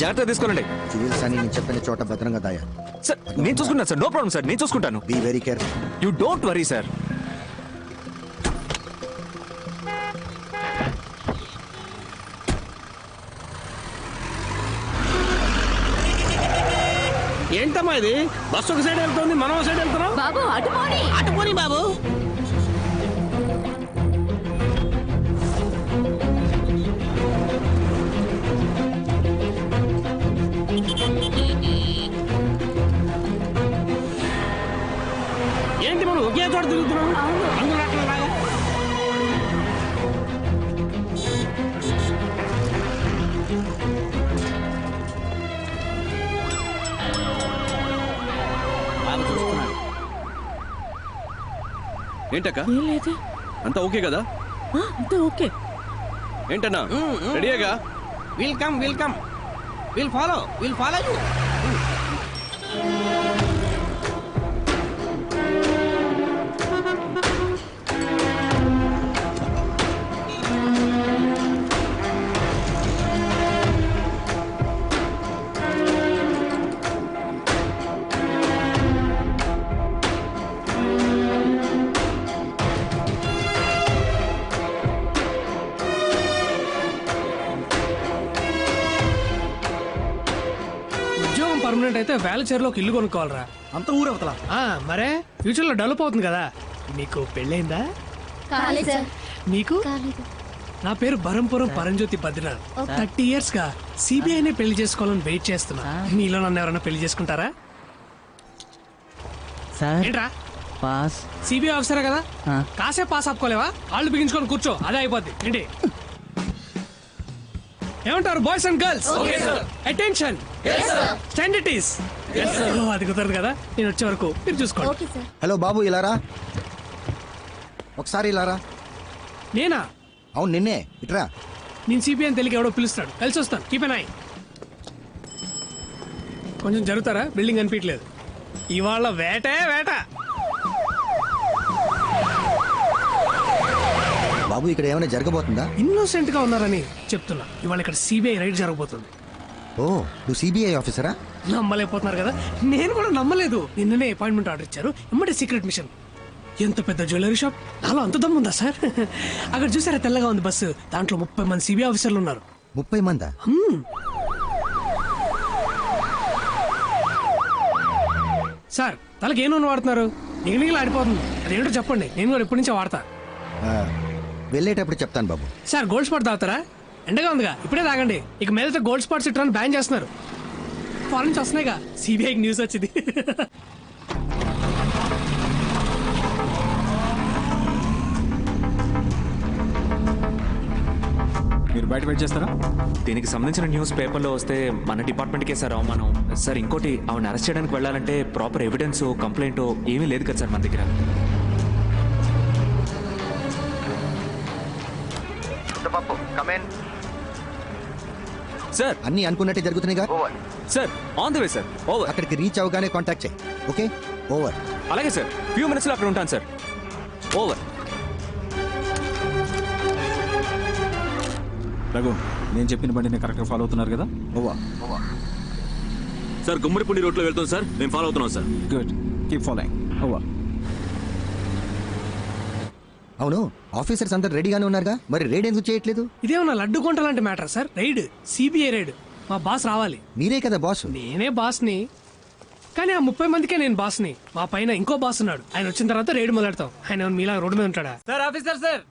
జాగ్రత్తగా తీసుకోనండి. జువెల్స్ అని నేను చెప్పిన చోట భద్రంగా దాయా. సార్ నేను చూసుకుంటాను సార్, నో ప్రాబ్లం సార్, నేను చూసుకుంటాను. Be very careful. You don't worry sir. ఏంటమ్మా ఇది? బస్సు ఒక సైడ్ వెళ్తుంది, మనం ఒక సైడ్ వెళ్తున్నాం. బాబు అటుపోని అటుపోని బాబు. ఏంటి మనం ఒకే చోట తిరుగుతున్నాం? అందరూ అట్లా ఏంటక్క? అంతా ఓకే కదా? అంతా ఓకే. ఏంటన్నా రెడీగా? Welcome welcome. Will follow you. Permanent అయితే వేలచేరులో ఒక ఇల్లు కొనుక్కోవాలరా. అంత ఊరవతల మరే ఫ్యూచర్ లో డెవలప్ అవుతుంది కదా. మీకు పెళ్ళైందా? మీకు? నా పేరు బరంపురం పరంజ్యోతి బద్రీనాథ్. 30 years గా సిబిఐనే పెళ్లి చేసుకోవాలని వెయిట్ చేస్తున్నా. మీలో నన్ను ఎవరైనా పెళ్లి చేసుకుంటారా? ఏంట్రా పాస్ సిబిఐ ఆఫీసరే కదా, కాసేపు పాస్ ఆపుకోలేవా? వాళ్ళు బిగించుకొని కూర్చో, అదే అయిపోద్ది. ఏంటి ఏమంటారు boys and girls? Attention, stand it is. అది కుదరదు కదా, నేను వచ్చే వరకు మీరు చూసుకోండి. హలో బాబు, ఇలారా ఒకసారి. ఇలారా. నేనా? అవును నిన్నే. ఇట్రా. నేను సిబిఐ అని తెలియక ఎవడో పిలుస్తాడు, కలిసి వస్తాను. Keep N I. కొంచెం జరుగుతారా? బిల్డింగ్ అనిపించలేదు. ఇవాళ వేటే వేట. బాబు ఇక్కడ ఏమైనా జరగబోతుందా? ఇన్నోసెంట్ గా ఉన్నారని చెప్తున్నా. ఇవాళ ఇక్కడ సిబిఐ రైడ్ జరగబోతుంది. ఓ, నువ్వు సిబిఐ ఆఫీసరా? నమ్మలేకపోతున్నారు కదా, నేను కూడా నమ్మలేదు. నిన్ననే అపాయింట్మెంట్ ఆర్డర్ ఇచ్చారు, ఇమ్మడే సీక్రెట్ మిషన్. ఎంత పెద్ద జ్యువెలరీ షాప్, నాలో అంత దమ్ము ఉందా సార్? అక్కడ చూసారా తెల్లగా ఉంది బస్సు, దాంట్లో 30 మంది సిబిఐ ఆఫీసర్లు ఉన్నారు. 30 మందా? సార్ తలకి ఏ నూనె వాడుతున్నారు? నిగనిగలు ఆడిపోతుంది. అదేంటో చెప్పండి, నేను కూడా ఇప్పటి నుంచే వాడతా. వెళ్ళేటప్పుడు చెప్తాను బాబు. సార్ గోల్డ్ స్పాట్ తాగుతారా? ఎండగా ఉందిగా, ఇప్పుడే తాగండి. ఇక మీదట గోల్డ్ స్పాట్స్ ఇట్లా బ్యాన్ చేస్తున్నారు. ఫారెన్ నుంచి వస్తున్నాయిగా, సిబిఐకి న్యూస్ వచ్చింది. మీరు బయట వెయిట్ చేస్తారా? దీనికి సంబంధించిన న్యూస్ పేపర్లో వస్తే మన డిపార్ట్మెంట్కే సార్ అవమానం. సార్ ఇంకోటి, ఆవిడ అరెస్ట్ చేయడానికి వెళ్ళాలంటే ప్రాపర్ ఎవిడెన్స్, కంప్లైంట్ ఏమీ లేదు కదా సార్ మన దగ్గర. సార్ అన్ని అనుకున్నట్టే జరుగుతున్నాయిగా. Sir on the way sir. Over. అక్కడికి రీచ్ అవగానే కాంటాక్ట్ చేయి. Okay, over. అలాగే సార్, ఫ్యూ మినిట్స్లో అక్కడ ఉంటాను సార్. ఓవర్. రఘు, నేను చెప్పిన బండిని కరెక్ట్గా ఫాలో అవుతున్నారు కదా? ఓవర్. సార్ గుమ్మడిపూడి రోడ్లో వెళ్తాం సార్, మేము ఫాలో అవుతున్నాం sir. Good, keep following. Over. అవును, ఆఫీసర్స్ అందరు రెడీగానే ఉన్నారుగా, మరి రైడ్ ఎందుకు చేయట్లేదు? ఇదేమన్నా లడ్డు కొంట లాంటి matter sir. Raid, CBI raid. మా బాస్ రావాలి. మీరే కదా బాస్. నేనే బాస్ని, కానీ ఆ 30 మందికే నేను బాస్ని. మా పైన ఇంకో బాస్ ఉన్నాడు, ఆయన వచ్చిన తర్వాత రైడ్ మొదలెడతాం. ఆయన మీలా రోడ్డు మీద ఉంటాడా? సార్ ఆఫీసర్ సార్,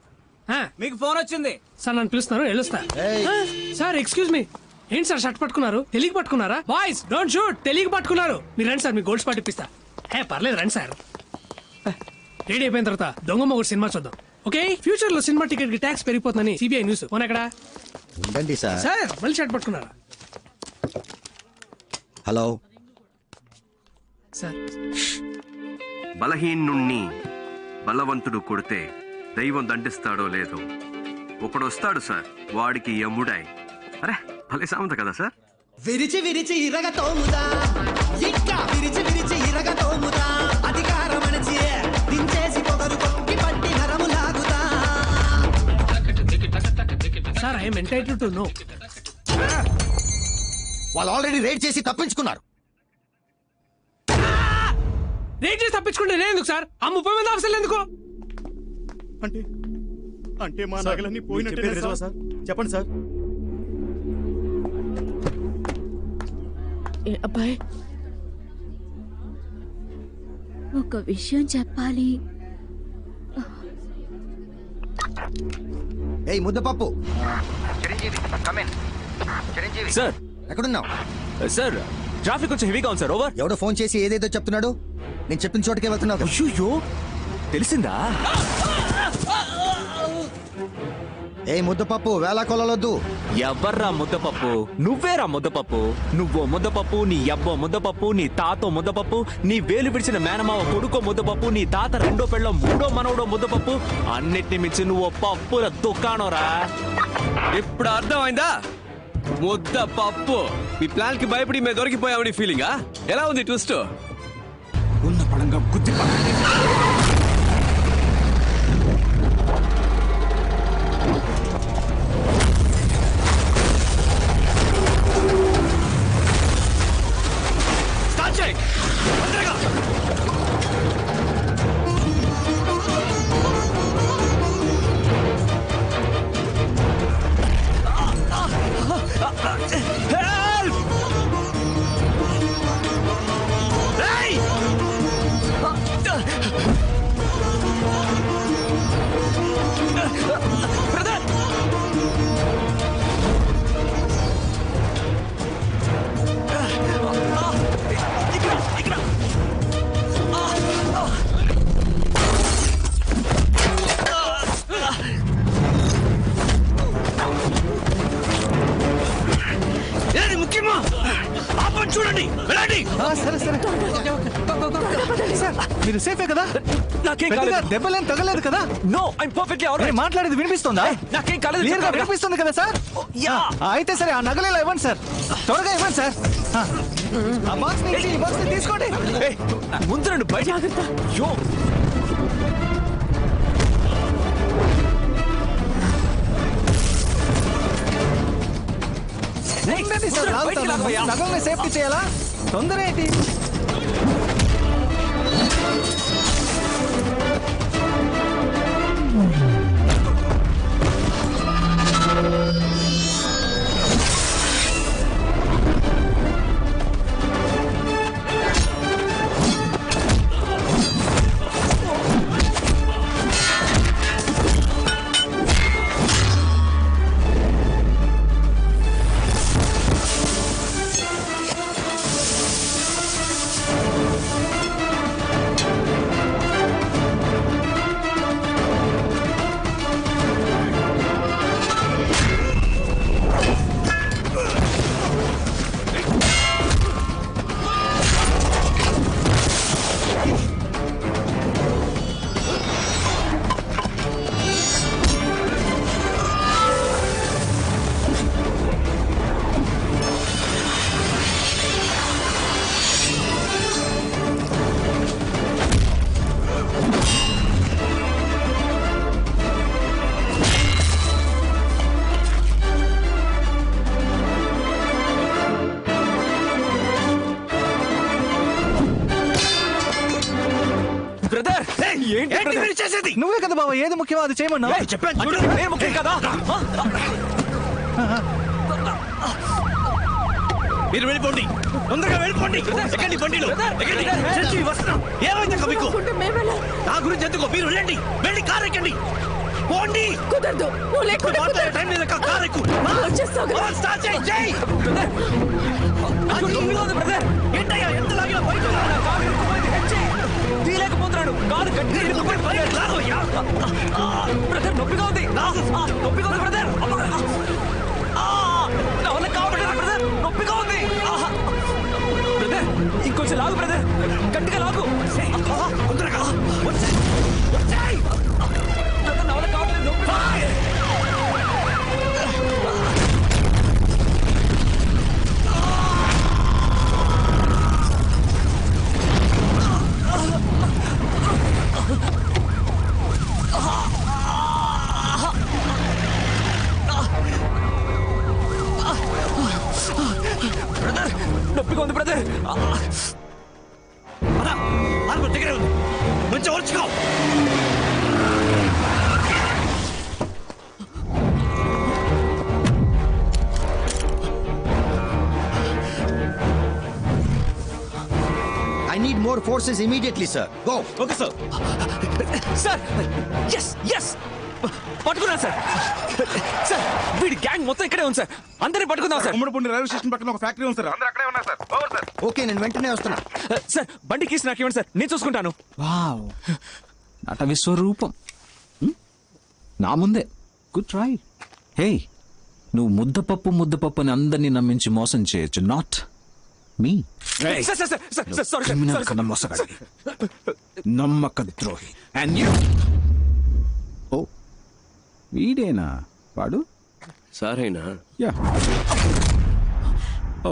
మీకు ఫోన్ వచ్చింది సార్. నన్ను పిలుస్తున్నారు, వెళ్ళొస్తా. సార్ ఎక్స్క్యూజ్ మీ, ఏంటి సార్ షర్ట్ పట్టుకున్నారు? తెలియక పట్టుకున్నారా? బాయ్స్ డోంట్ షూట్, తెలియక పట్టుకున్నారు. మీరు రండి సార్, మీ గోల్డ్ స్పాట్ ఇప్పిస్తా. పర్లేదు రండి సార్. రెడీ అయిపోయిన తర్వాత దొంగ మొగుడు సినిమా చూద్దాం. ఓకే, ఫ్యూచర్ లో సినిమా టికెట్ కి ట్యాక్స్ పెరిగిపోతుందని సిబిఐ న్యూస్. ఫోన్ ఎక్కడ? ఉండండి సార్. సార్ మళ్ళీ షర్ట్ పట్టుకున్నారా? Hello sir. బలహీనుణ్ణి బలవంతుడు కొడితే దైవం దండిస్తాడో లేదో ఒకడొస్తాడు సార్, వాడికి యముడాయ్. అరే భలే సామెత కదా సార్. విరిచి విరిచి ఇరగ తోముదా, ఇంకా విరిచి విరిచి ఇరగ తోముదా, అధికారమణచి దించేసి పొగరు కొక్కి పట్టి నరము లాగుదా. Sir I'm entitled to know. వాళ్ళు ఆల్రెడీ రైడ్ చేసి తప్పించుకున్నారు. రేట్ చేసి తప్పించుకుంటే నేను ఎందుకు సార్? ఆ 30 మంది ఆఫీసర్లు ఎందుకు? అంటే మా నగలన్నీ పోయినట్టే సార్. చెప్పండి సార్. అబ్బాయి ఒక విషయం చెప్పాలి. ఏయ్ ముద్దపప్పు, సార్ ఎక్కడున్నావు? సార్ ట్రాఫిక్ కొంచెం హెవీగా ఉంది సార్. ఓవర్. ఎవడో ఫోన్ చేసి ఏదేదో చెప్తున్నాడు. నేను చెప్పిన చోటకే వెళ్తున్నావు కదా. అయ్యో తెలిసిందా? ఏ ముద్దపప్పు, వేళ కొలవద్దు. ఎవర్రా ముద్దపప్పు? నువ్వేరా ముద్దపప్పు. నువ్వో ముద్దపప్పు, నీ అబ్బో ముద్దపప్పు, నీ తాతో ముద్దపప్పు, నీ వేలు విడిచిన మేనమావ కొడుకో ముద్దపప్పు, నీ తాత రెండో పెళ్ళో మూడో మనవడో ముద్దపప్పు. అన్నిటిని మించి నువ్వు పప్పుల దుకాణంరా. ఇప్పుడు అర్థమైందా? ముద్ద పప్పు. మీ ప్లాన్ కి భయపడి మేము దొరికిపోయామని ఫీలింగా? ఎలా ఉంది ట్విస్ట్? ఉన్న పడంగా గుద్ది చూడండి, వెళ్ళండి. సరే సరే సార్, మీరు సేఫే కదా? నాకేం పెద్దగా కాలేదు. దెబ్బలేం తగలేదు కదా? నో ఐమ్ పర్ఫెక్ట్లీ ఆల్ నేను రైట్. మాట్లాడేది వినిపిస్తుందా? నాకేం కాలేదు. క్లియర్ గా వినిపిస్తుంది కదా సార్? యా. అయితే సరే, ఆ నగలేలా ఇవ్వండి సార్. త్వరగా ఇవ్వండి సార్. ఆ బాక్స్ నుంచి ఈ బాక్స్ తీసుకోండి. ఏయ్, ముందు రండి బయట. యో ఉండండి సార్, ఆగుతాను. నగల్ని సేఫ్టీ చేయాలా? తొందర ఏంటి? నువ్వే కదా బాబా ఏది ముఖ్యమో అది చేయమన్నావు. నేను ముఖ్యం కదా. మీరు వెళ్ళిపోండి, తొందరగా వెళ్ళిపోండి. ఎక్కండి బండిలో, ఎక్కండి. చచ్చి వస్తున్నాం. ఏమైంది మీకు? నా గురించి ఎందుకు? మీరు వెళ్ళండి, వెళ్ళి కారు ఎక్కండి. పోండి. కుదరదు, నువ్వు లేకుండా మాట్లాడే టైం లేదు. కారు ఎక్కు. వచ్చేస్తావు కదా. స్టార్ట్ చేయి. జై ఏంటయ్యా, ఎంత లాగినా బయట తీలేకపోతున్నాడు. కాదు గట్టిగా ఇరుక్కుపోయి బ్రదర్, నొప్పిగా ఉంది. నొప్పిగా ఉంది బ్రదర్. నా వల్ల కావట్లేదు బ్రదర్, నొప్పిగా ఉంది. బ్రదర్ ఇంకొంచెం లాగు బ్రదర్, గట్టిగా లాగు. తొందరగా బ్రదర్ నా వల్ల కావట్లేదు, నొప్పిగా ఉంది. సార్ దగ్గరే ఉంది కొంచెం ఓర్చుకో. I need more forces immediately, sir. Go. Okay sir. Sir S S పట్టుకున్నా సార్. సార్ వీడి గ్యాంగ్ మొత్తం ఇక్కడే ఉంది సార్. అందరినీ పట్టుకుందాం సార్. గుమ్మడిపూడి రైల్వే స్టేషన్ పక్కన ఒక ఫ్యాక్టరీ ఉంది సార్, అందరూ అక్కడే ఉన్నారు సార్. Over sir. ఓకే, నేను వెంటనే వస్తున్నా. సార్ బండి కీస్ నాకు ఇవ్వండి సార్, నేను చూసుకుంటాను. వావ్ నట విశ్వరూపం నా ముందే. Good try. హే, నువ్వు ముద్దపప్పు అని అందరినీ నమ్మించి మోసం చేయొచ్చు, not me. Sir sir sir sir sorry criminal sir కన్నా మోసగాడి, నమ్మక ద్రోహి. అండ్ యూ ఓ వీడేనా వాడు? సారేనా యా. ఓ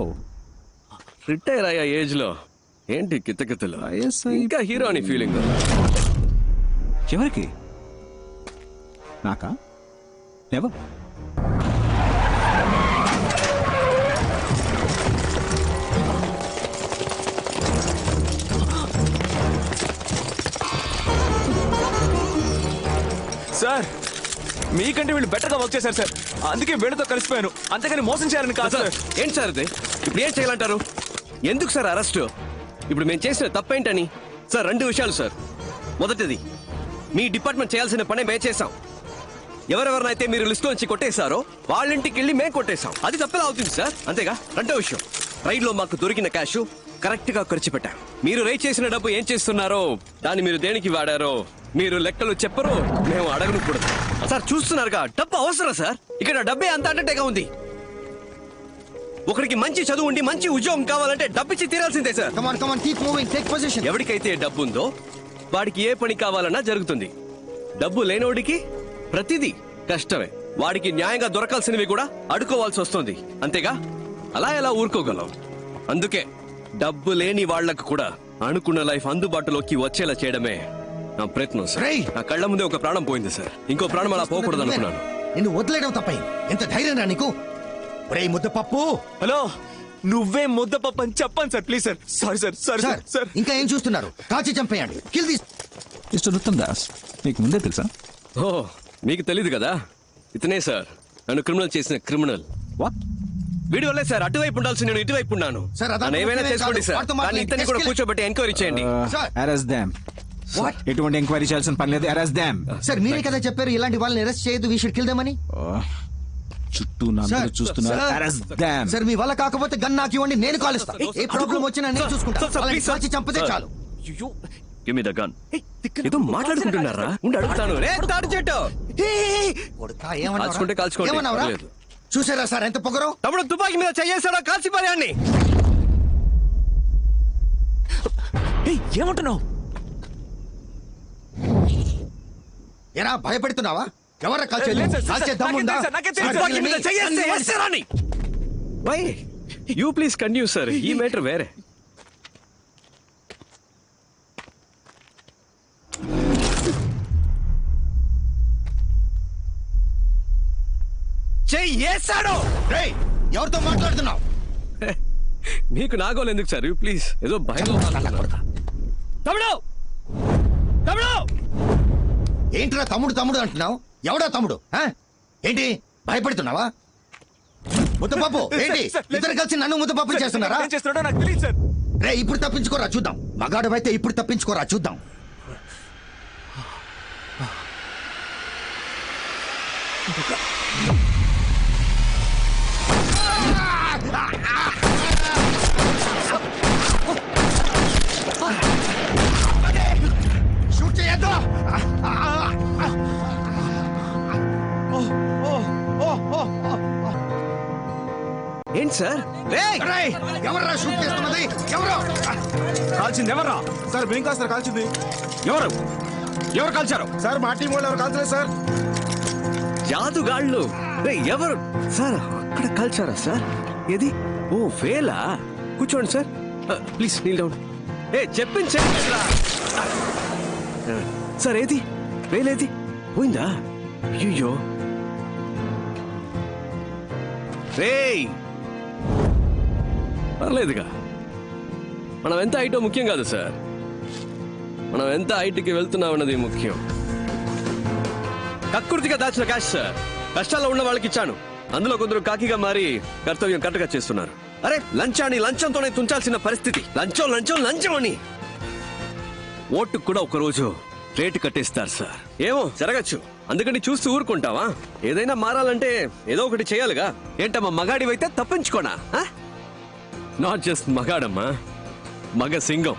రిటైర్ అయ్యా ఏజ్ లో ఏంటి కితకితలు? ISI ఇంకా హీరో అని ఫీలింగ్. ఎవరికి? నాకా? నెవర్. సార్ మీకంటే వీళ్ళు బెటర్ గా వర్క్ చేశారు సార్, అందుకే వీళ్ళతో కలిసిపోయాను, అంతేగాని మోసం చేయాలని కాదు సార్ సార్. ఏంటి సార్ ఇది? ఇప్పుడు ఏం చేయాలంటారు? ఎందుకు సార్ అరెస్ట్? ఇప్పుడు మేము చేసిన తప్పేంటని? సార్ 2 విషయాలు సార్. మొదటిది, మీ డిపార్ట్మెంట్ చేయాల్సిన పనే మేము చేశాం. ఎవరెవరినైతే మీరు లిస్ట్ నుంచి కొట్టేశారో వాళ్ళ ఇంటికి వెళ్ళి మేము కొట్టేశాం. అది తప్పేలా అవుతుంది సార్, అంతేగా? 2వ విషయం, రైడ్ లో మాకు దొరికిన క్యాష్ కరెక్ట్ గా ఖర్చు పెట్టాం. మీరు రైడ్ చేసిన డబ్బు ఏం చేస్తున్నారో, దాన్ని మీరు దేనికి వాడారో మీరు లెక్కలు చెప్పరు, మేము అడగను కూడా. సార్ చూస్తున్నారుగా, డబ్బు అవసరం సార్. ఇక్కడ డబ్బే అంత అడ్డంగా ఉంది. ఒకరికి మంచి చదువు ఉండి మంచి ఉద్యోగం కావాలంటే డబ్బిచ్చి తీరాల్సిందే sir. Come on, keep moving, take position. ఎవరికైతే డబ్బు ఉందో వాడికి ఏ పని కావాలన్నా జరుగుతుంది. డబ్బు లేనోడికి ప్రతిదీ కష్టమే. వాడికి న్యాయంగా దొరకాల్సినవి కూడా అడుకోవాల్సి వస్తుంది, అంతేగా? అలా ఎలా ఊరుకోగలం? అందుకే డబ్బు లేని వాళ్లకు కూడా అనుకున్న లైఫ్ అందుబాటులోకి వచ్చేలా చేయడమే నా ప్రయత్నం సార్. రేయ్! నా కళ్ళ ముందే ఒక ప్రాణం పోయింది సార్, ఇంకో ప్రాణం అలా పోకూడదు అనుకున్నాను. నిన్ను వదిలేయడం తప్పైంది. ఎంత ధైర్యం రా నీకు? ఒరేయ్ ముద్దపప్పు. హలో, నువ్వే ముద్దపప్పు అని చెప్పండి sir, please sir. Sorry sir, sorry sir. Sir ఇంకా ఏం చూస్తున్నారు? కాల్చి చంపేయండి. Kill this. Mister Uttam Das, మీకు ముందే తెలుసా? ఓ, మీకు తెలీదు కదా? ఇతనే సార్ నన్ను క్రిమినల్ చేసిన క్రిమినల్. వాట్? వీడి వల్లే సార్ అటువైపు ఉండాల్సి నేను ఇటువైపు ఉన్నాను. సార్, అదంతా నన్ను ఏమైనా ముఖ్యమే చేసుకోండి కాదు. సార్, వాడితో కానీ మాట్లాడి ఇతన్ని కూడా escalate. కూర్చోబెట్టి ఎంక్వైరీ చేయండి. సార్. Arrest them. What? ఎటువంటి ఎంక్వైరీ చేయాల్సిన పని లేదు. Arrest them. సార్ మీరే కదా చెప్పారు ఇలాంటి వాళ్ళని అరెస్ట్ చేయొద్దు, వీ షుడ్ కిల్ దెమ్ అని. చుట్టూ నన్ను చూస్తున్నారు. Sir, arrest them. సార్ మీ వల్ల కాకపోతే గన్ నాకు ఇవ్వండి, నేను కాలుస్తా. ఏ ప్రాబ్లం వచ్చినా నేను చూసుకుంటా. సార్, సార్, వాళ్ళని ప్లీజ్ సార్. కాల్చి చంపితే సార్. చాలు. Give me the gun. ఏదో మాట్లాడుకుంటున్నారా? ఉండి అడుగుతాను. రే తాడు చెట్టు, కొడుకా, ఏమన్నావురా? కాల్చుకుంటే కాల్చుకోండి, ఏమన్నావురా? పర్లేదు. చూసారా సార్ ఎంత పొగరో? తమ్ముడు తుపాకీ మీద చెయ్యేసాడా కాల్చిపారాన్ని? ఏమంటున్నావు? ఎరా భయపెడుతున్నావా? ఎవరా కాల్చేది? లేదు సార్, కాల్చే సార్, దమ్ముందా? నాకే తెలుసు, నాకే తెలుసు. తుపాకీ మీద చెయ్యేస్తే వేస్తారాన్ని? Why you please continue sir, ఈ మ్యాటర్ వేరే. చెయ్యేసాడు. రేయ్, ఎవరితో మాట్లాడుతున్నావు? మీకు నాగోలు ఎందుకు సార్? యూ ప్లీజ్, ఏదో భయంలో తమ్ముడు తమ్ముడు. ఏంట్రా తమ్ముడు తమ్ముడు అంటున్నావు? ఎవడా తమ్ముడు? ఆ? ఏంటి భయపెడుతున్నావా? ముద్దపప్పు ఏంటి? ఇద్దరు కలిసి నన్ను ముద్దపప్పు చేస్తున్నారా? ఏం చేస్తున్నాడో నాకు తెలియదు సార్. రే, ఇప్పుడు తప్పించుకోరా చూద్దాం. మగాడు అయితే ఇప్పుడు తప్పించుకోరా చూద్దాం. షూట్ చేయొద్దు. ఏంటి సార్? రేయ్, ఎవర్రా షూట్ చేస్తున్నది? ఎవరు? కాల్చింది ఎవర్రా? సార్ మేము కాదు సార్ కాల్చింది. ఎవరు కాల్చారు? సార్ మా టీం వాళ్ళు ఎవరు కాల్చలేదు సార్. జాదుగాళ్ళు. రే ఎవరు సార్? అక్కడ కాల్చారా సార్? ఏది? ఓ వేలా. కూర్చోండి సార్, ప్లీజ్ నీల్ డౌన్. చెప్పింది సార్. ఏది వేలేది? పోయిందా? అయ్యో రేయ్, పర్లేదుగా. మనం ఎంత హైటో ముఖ్యం కాదు సార్, మనం ఎంత హైట్కి వెళ్తున్నాం అన్నది ముఖ్యం. కక్కుర్తిగా దాచిన క్యాష్ సార్, కష్టాల్లో ఉన్న వాళ్ళకి ఇచ్చాను. అందులో కొందరు కాకిగా మారి కర్తవ్యం కరెక్ట్గా చేస్తున్నారు. అరే లంచాన్ని లంచంతోనే తుంచాల్సిన పరిస్థితి. లంచం లంచం లంచం అని ఓటుకు కూడా ఒకరోజు రేటు కట్టేస్తారు సార్. ఏమో జరగచ్చు, అందుకని చూస్తూ ఊరుకుంటావా? ఏదైనా మారాలంటే ఏదో ఒకటి చేయాలిగా. ఏంటమ్మా మగాడివైతే తప్పించుకోనా? నాట్ జస్ట్ మగాడమ్మా, మగ సింగం.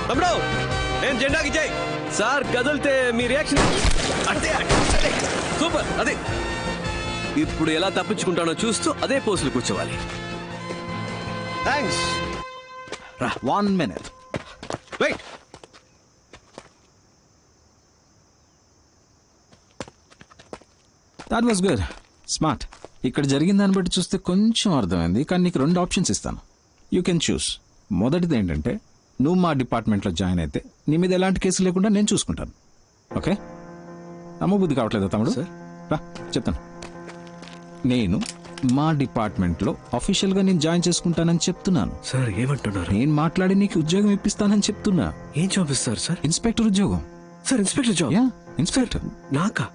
తమ్ముడు నేను జెండాకి జై సార్. కదిలితే మీ రియాక్షన్ అంటే సూపర్. అదే ఇప్పుడు ఎలా తప్పించుకుంటానో చూస్తూ అదే పోస్టులు కూర్చోవాలి. Thanks. 1 minute. Wait. That was good, smart. ఇక్కడ జరిగిన దాన్ని బట్టి చూస్తే కొంచెం అర్థమైంది, కానీ నీకు 2 ఆప్షన్స్ ఇస్తాను. You can choose. మొదటిది ఏంటంటే నువ్వు మా డిపార్ట్మెంట్లో జాయిన్ అయితే నీ మీద ఎలాంటి కేసు లేకుండా నేను చూసుకుంటాను. ఓకే? నమ్మబుద్ధి కావట్లేదా తమ్ముడు? రా చెప్తాను. నేను మా డిపార్ట్మెంట్లో అఫీషియల్గా నేను జాయిన్ చేసుకుంటానని చెప్తున్నాను. సార్ ఏమంటున్నారు? నేను మాట్లాడి నీకు ఉద్యోగం ఇప్పిస్తానని చెప్తున్నా. ఏం జాబ్ ఇస్తారు సార్? ఇన్స్పెక్టర్ ఉద్యోగం. Sir inspector job? Yeah, inspector. నాకా?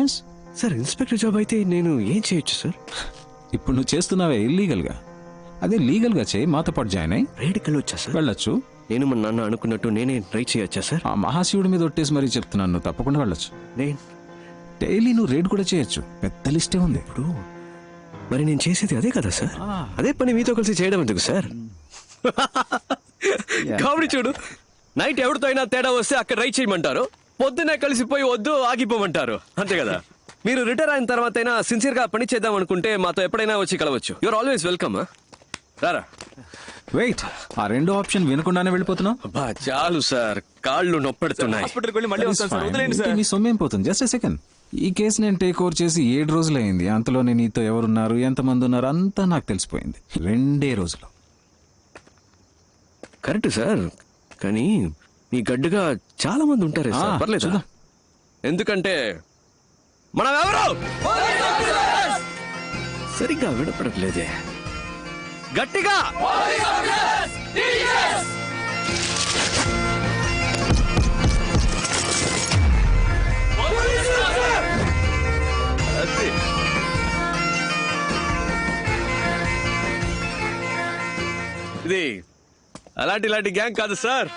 ఎస్ సార్ ఇన్స్పెక్టర్ జాబ్ అయితే నేను ఏం చేయొచ్చు సార్? ఇప్పుడు నువ్వు చేస్తున్నావే ఇల్లీగల్గా, అదే లీగల్గా చేయి. మాతో పాటు జాయిన్ అయ్యి రైడ్కి వెళ్ళొచ్చా సార్? వెళ్ళొచ్చు. నేను మా నాన్న అనుకున్నట్టు నేనే ట్రై చేయొచ్చా సార్? ఆ మహాశివుడి మీద ఒట్టేసి మరీ చెప్తున్నాను, నువ్వు తప్పకుండా వెళ్ళొచ్చు. నేను డైలీ నువ్వు రేడ్ కూడా చేయొచ్చు, పెద్ద లిస్టే ఉంది. ఇప్పుడు మరి నేను చేసేది అదే కదా సార్? అదే పని మీతో కలిసి చేయడం ఎందుకు సార్? కామెడీ చూడు. నైట్ ఎవరితో అయినా తేడా వస్తే అక్కడ రైడ్ చేయమంటారు, పొద్దునే కలిసిపోయి వద్దు ఆగిపోమంటారు. అంతే కదా? మీరు రిటైర్ అయిన తర్వాత అయినా సిన్సియర్ గా పని చేద్దాం అనుకుంటే మాతో ఎప్పుడైనా వచ్చి కలవచ్చు. You're always welcome. రారా. వెయిట్, ఆ 2 ఆప్షన్ వినకుండానే వెళ్ళిపోతున్నావు? అబ్బా చాలు సార్, కాళ్ళు నొప్పెడుతున్నాయి. హాస్పిటల్కి వెళ్ళి మళ్ళీ వస్తాను సార్, వదిలేండి ఇంకే సార్. నీ సొమ్మేం పోతుంది. Just a second. ఈ కేసు నేను టేక్ ఓవర్ చేసి 7 రోజులు అయింది. అంతలోనే నీతో ఎవరున్నారు, ఎంతమంది ఉన్నారు అంతా నాకు తెలిసిపోయింది 2 రోజులు. కరెక్ట్ సార్, కానీ మీ గడ్డుగా చాలా మంది ఉంటారే సార్. పర్లేదు చూద్దాం. ఎందుకంటే మనం ఎవరు సరిగ్గా వినపడట్లేదే. గట్టిగా అది. ఇది అలాంటి గ్యాంగ్ కాదు సార్.